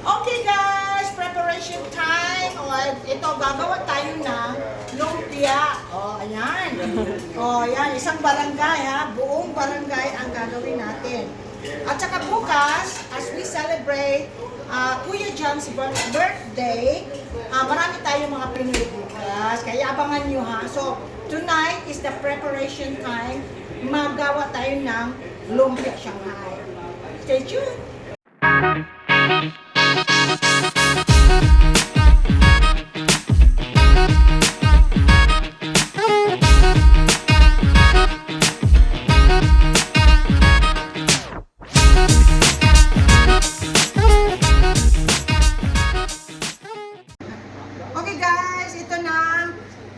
Okay guys, preparation time. O, ito, gagawa tayo ng lumpia. O, ayan. O, ayan, isang barangay ha. Buong barangay ang gagawin natin. At saka bukas, as we celebrate Kuya John's birthday, marami tayong mga Pinoy bukas. Kaya abangan nyo ha. So, tonight is the preparation time. Magawa tayo ng lumpia Shanghai. Stay tuned!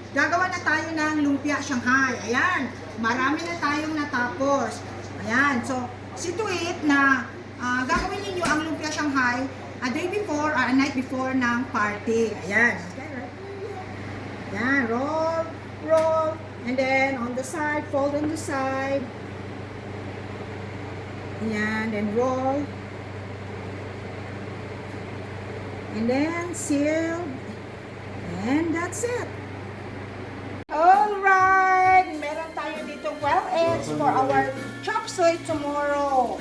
Gagawa na tayo ng lumpia Shanghai. Ayan, marami na tayong natapos. Ayan, so see to it na gagawin niyo ang lumpia Shanghai a day before or a night before ng party. Ayan. Ayan, roll, roll, and then on the side, fold on the side. Ayan, then roll. And then seal. And that's it. Alright! Meron tayo dito 12 eggs for our chop suey tomorrow.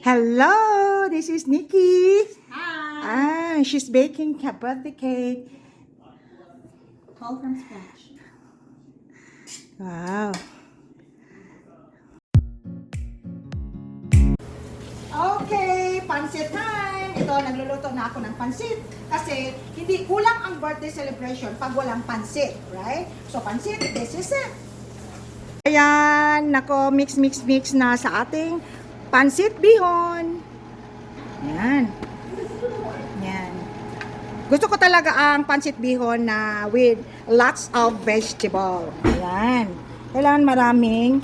Hello, this is Nikki. Hi. She's baking a birthday cake. All from scratch. Wow. Okay, pansit time. Ito, nagluluto na ako ng pansit. Kasi hindi kulang ang birthday celebration pag walang pansit, right? So pansit, this is it. Ayan, nako, mix na sa ating pansit bihon. Yan. Yan. Gusto ko talaga ang pansit bihon na with lots of vegetable. Ayan. Kailangan maraming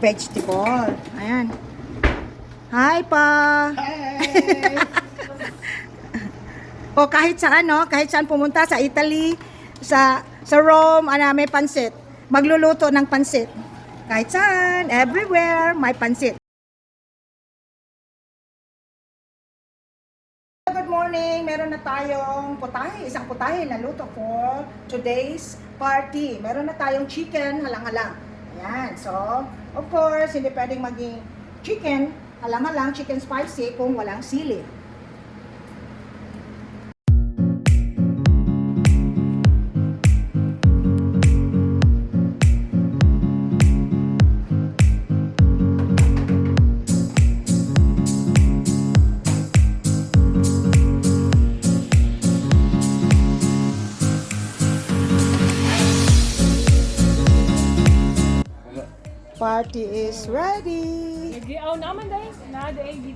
vegetable. Ayan. Hi pa. Hey. O kahit saan, no? Kahit saan pumunta, sa Italy, sa Rome, may pansit. Magluluto ng pansit. Kahit saan, everywhere, may pansit. Good morning! Meron na tayong putahe, isang putahe na luto for today's party. Meron na tayong chicken, halang-halang. Ayan, so, of course, hindi pwedeng maging chicken, halang-halang, chicken spicy kung walang sili. Party is ready.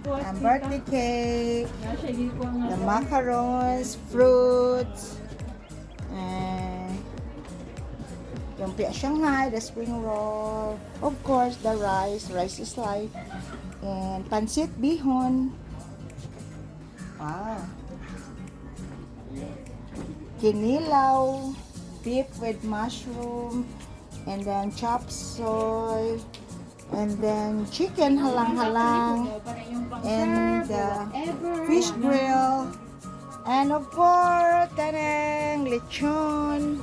Ang birthday cake, the macarons, fruits, and yung lumpia Shanghai, the spring roll, of course the rice is life, and pansit bihon. Wow. Kinilaw, beef with mushroom, and then chop suey, and then chicken halang-halang, and fish grill, and of course, taneng, lechon,